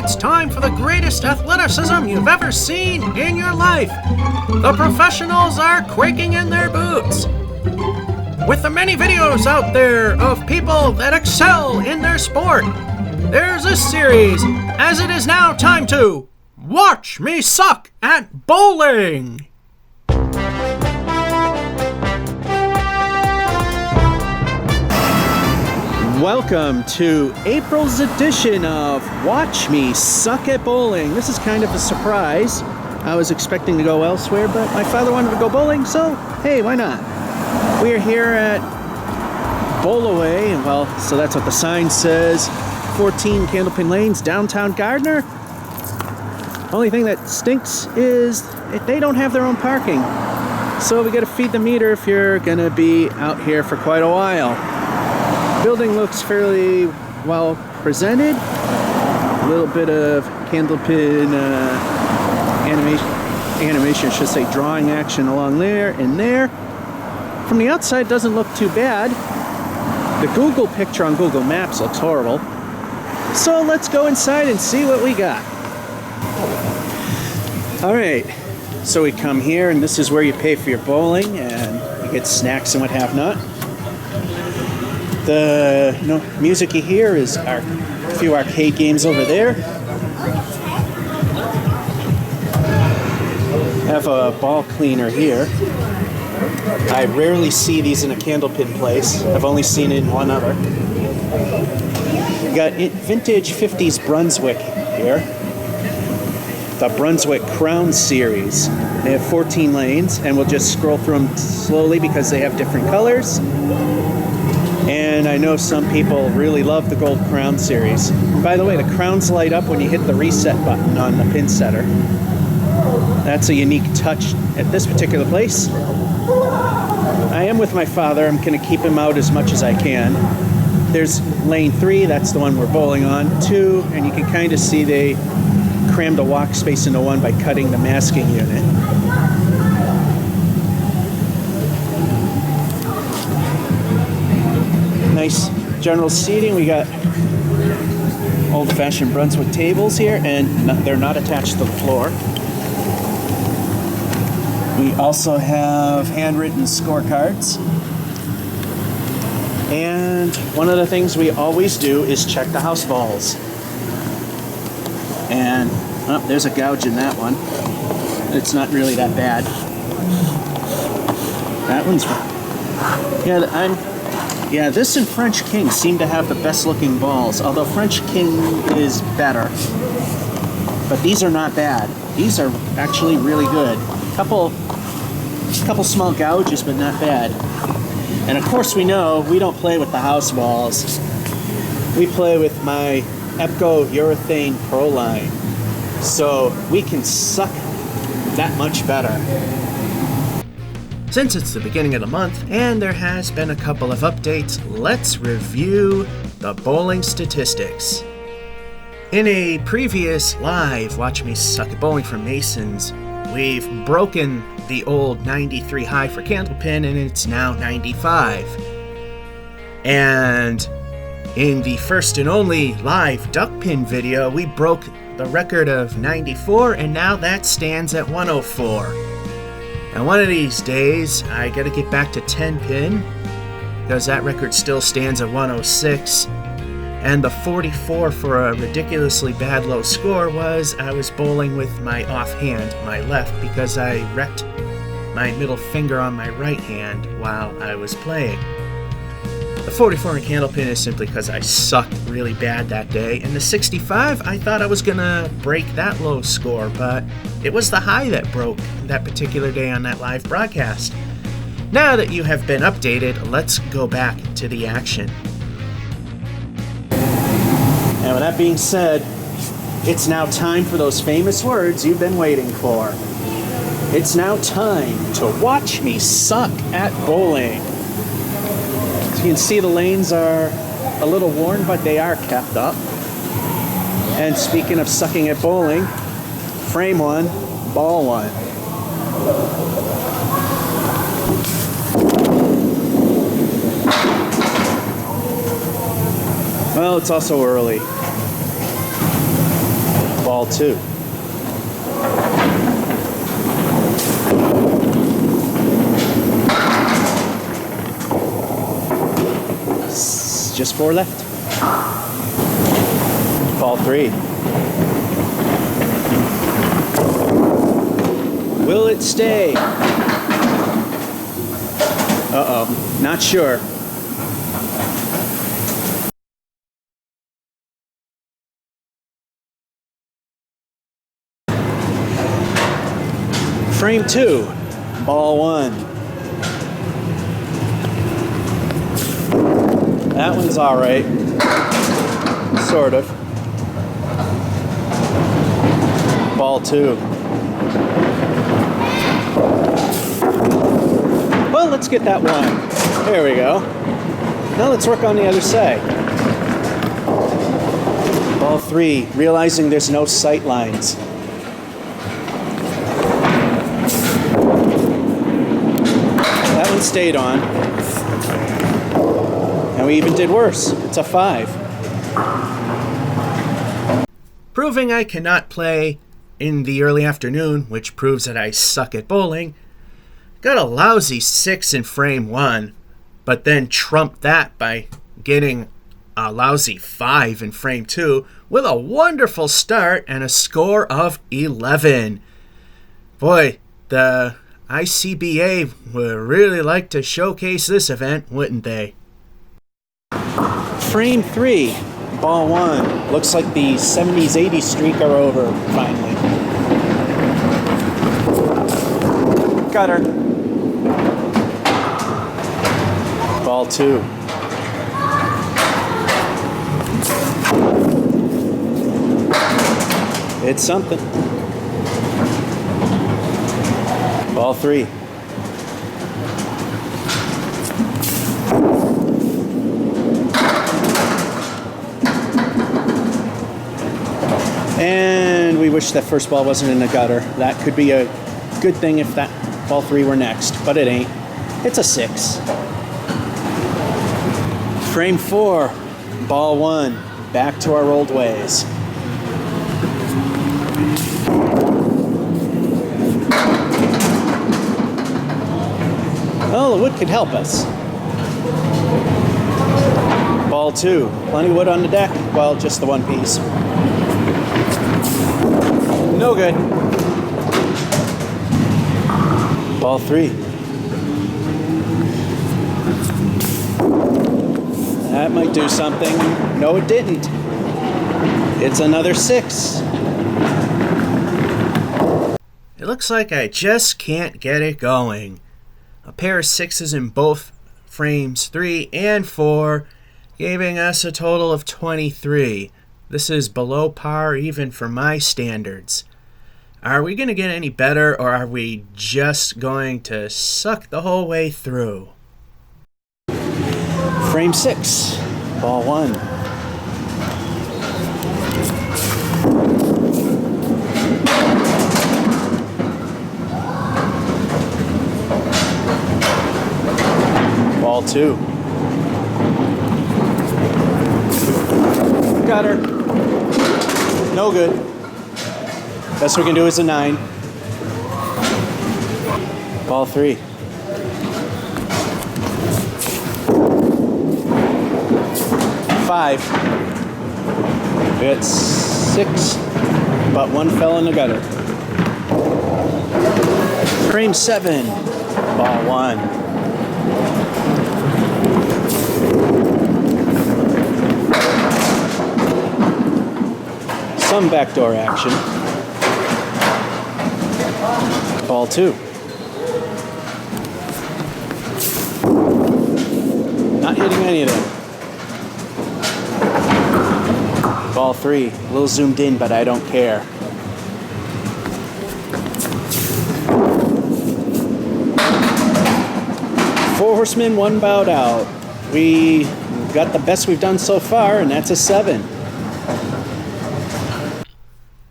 it's time for the greatest athleticism you've ever seen in your life. The professionals are quaking in their boots. With the many videos out there of people that excel in their sport, there's a series, as it is now time to Watch Me Suck at Bowling. Welcome to April's edition of Watch Me Suck at Bowling. This is kind of a surprise. I was expecting to go elsewhere, but my father wanted to go bowling, so hey, why not? We're here at Bowlaway, well, so that's what the sign says. 14 Candlepin Lanes, downtown Gardner. Only thing that stinks is they don't have their own parking. So we gotta feed the meter if you're gonna be out here for quite a while. Building looks fairly well presented. A little bit of candlepin animation, I should say drawing action along there and there. From the outside, doesn't look too bad. The Google picture on Google Maps looks horrible. So let's go inside and see what we got. All right, so we come here and this is where you pay for your bowling and you get snacks and what have not. The music you hear is a few arcade games over there. Have a ball cleaner here. I rarely see these in a candlepin place. I've only seen it in one other. We got vintage 50s Brunswick here. The Brunswick Crown Series. They have 14 lanes, and we'll just scroll through them slowly because they have different colors. And I know some people really love the Gold Crown Series. By the way, the crowns light up when you hit the reset button on the pin setter. That's a unique touch at this particular place. I am with my father. I'm going to keep him out as much as I can. There's lane 3, that's the one we're bowling on. 2, and you can kind of see they crammed a walk space into one by cutting the masking unit. Nice general seating. We got old-fashioned Brunswick tables here, and they're not attached to the floor. We also have handwritten scorecards. And one of the things we always do is check the house balls. And there's a gouge in that one. It's not really that bad. That one's this and French King seem to have the best looking balls, although French King is better. But these are not bad. These are actually really good. Couple small gouges, but not bad. And of course we know we don't play with the house balls. We play with my Epco Urethane Pro line. So we can suck that much better. Since it's the beginning of the month and there has been a couple of updates, let's review the bowling statistics. In a previous live Watch Me Suck at Bowling from Masons, we've broken the old 93 high for Candlepin and it's now 95. And in the first and only live duckpin video, we broke the record of 94 and now that stands at 104. And one of these days, I gotta get back to 10 pin, because that record still stands at 106. And the 44 for a ridiculously bad low score was I was bowling with my offhand, my left, because I wrecked my middle finger on my right hand while I was playing. The 44 in Candlepin is simply because I sucked really bad that day, and the 65, I thought I was gonna break that low score, but it was the high that broke that particular day on that live broadcast. Now that you have been updated, let's go back to the action. And with that being said, it's now time for those famous words you've been waiting for. It's now time to watch me suck at bowling. You can see the lanes are a little worn, but they are kept up. And speaking of sucking at bowling, frame 1, ball 1. Well, it's also early. Ball 2. Just 4 left. Ball 3. Will it stay? Uh-oh, not sure. Frame 2, ball 1. That one's all right, sort of. Ball 2. Well, let's get that one. There we go. Now let's work on the other side. Ball 3, realizing there's no sight lines. That one stayed on. And we even did worse. It's a 5. Proving I cannot play in the early afternoon, which proves that I suck at bowling. Got a lousy 6 in frame 1, but then trumped that by getting a lousy 5 in frame 2 with a wonderful start and a score of 11. Boy, the ICBA would really like to showcase this event, wouldn't they? Frame 3, ball 1. Looks like the 70s, 80s streak are over, finally. Got her. Ball 2. It's something. Ball 3. And we wish that first ball wasn't in the gutter. That could be a good thing if that ball 3 were next, but it ain't. It's a 6. Frame 4, ball 1, back to our old ways. Oh, the wood could help us. Ball 2, plenty of wood on the deck. Well, just the one piece. No good. Ball 3. That might do something. No, it didn't. It's another 6. It looks like I just can't get it going. A pair of 6s in both frames 3 and 4, giving us a total of 23. This is below par even for my standards. Are we going to get any better, or are we just going to suck the whole way through? Frame 6, ball 1. Ball 2. Got her. No good. Best we can do is a 9. Ball 3. Five. We got 6, but 1 fell in the gutter. Frame 7, ball 1. Some backdoor action. Ball 2. Not hitting any of them. Ball 3. A little zoomed in, but I don't care. Four horsemen, 1 bowed out. We got the best we've done so far, and that's a 7.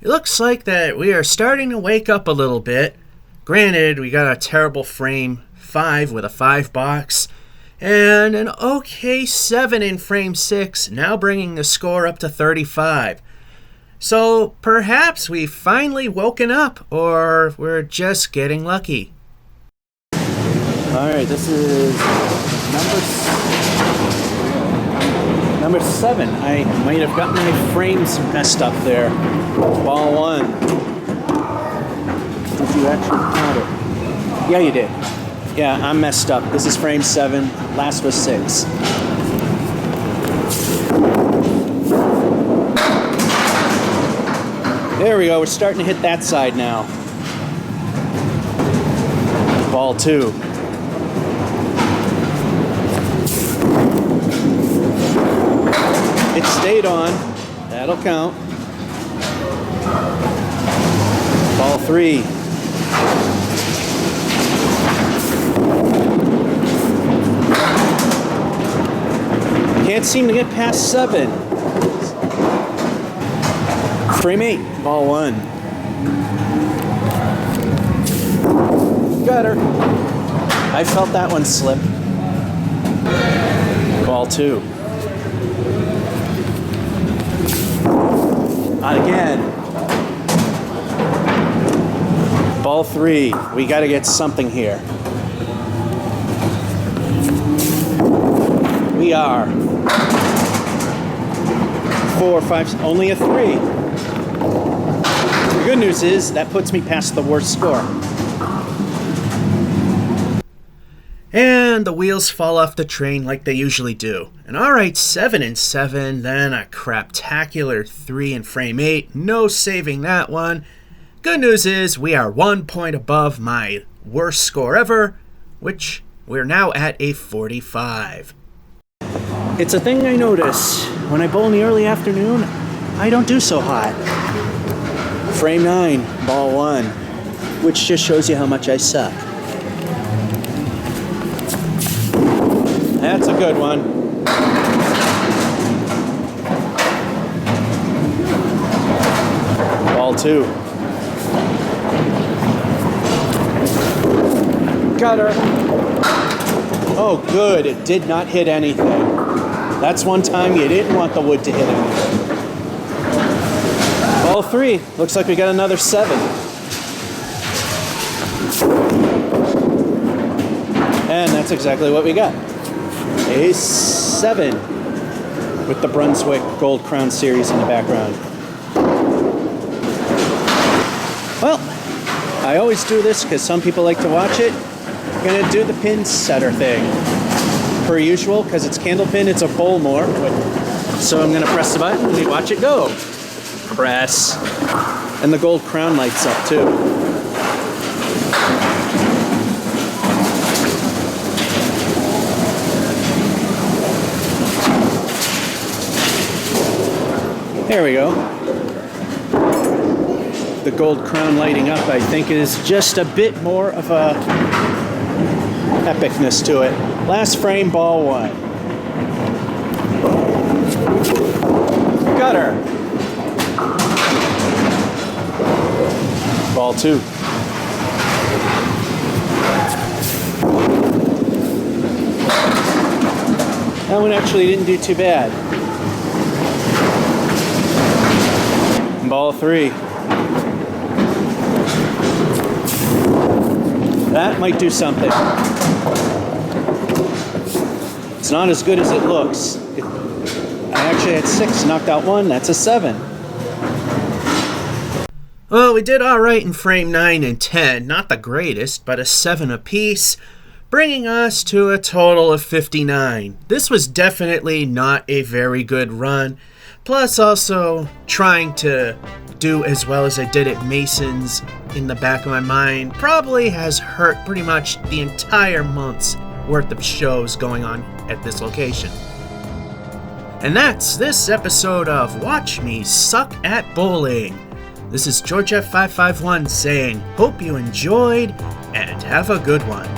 It looks like that we are starting to wake up a little bit. Granted, we got a terrible frame 5 with a 5 box, and an okay 7 in frame 6, now bringing the score up to 35. So perhaps we've finally woken up, or we're just getting lucky. Alright, this is number 7. I might have got my frames messed up there. Ball 1. Did you actually count it? Yeah, you did. Yeah, I'm messed up. This is frame 7. Last was 6. There we go. We're starting to hit that side now. Ball 2. It stayed on. That'll count. Ball 3. Can't seem to get past 7. Frame 8. Ball 1. Got her. I felt that one slip. Ball 2. Not again. Ball 3. We got to get something here. We are 4, 5, only a 3. The good news is that puts me past the worst score. And the wheels fall off the train like they usually do. And alright, 7 and 7, then a craptacular 3 in frame 8. No saving that one. Good news is we are 1 point above my worst score ever, which we're now at a 45. It's a thing I notice. When I bowl in the early afternoon, I don't do so hot. Frame 9, ball 1, which just shows you how much I suck. That's a good one. Ball 2. Got her. Oh, good. It did not hit anything. That's one time you didn't want the wood to hit anything. Ball 3. Looks like we got another 7. And that's exactly what we got. A 7 with the Brunswick Gold Crown Series in the background. Well, I always do this because some people like to watch it. I'm going to do the pin setter thing. Per usual, because it's candle pin, it's a bowl more. So I'm going to press the button and we watch it go. Press. And the gold crown lights up too. There we go. The gold crown lighting up, I think, is just a bit more of a epicness to it. Last frame, ball 1. Got her. Ball 2. That one actually didn't do too bad. Ball 3. That might do something. It's not as good as it looks. I actually had 6, knocked out 1. That's a 7. Well, we did alright in frame 9 and 10. Not the greatest, but a 7 apiece, bringing us to a total of 59. This was definitely not a very good run. Plus also trying to do as well as I did at Mason's in the back of my mind probably has hurt pretty much the entire month's worth of shows going on at this location. And that's this episode of Watch Me Suck at Bowling. This is George F551 saying, hope you enjoyed and have a good one.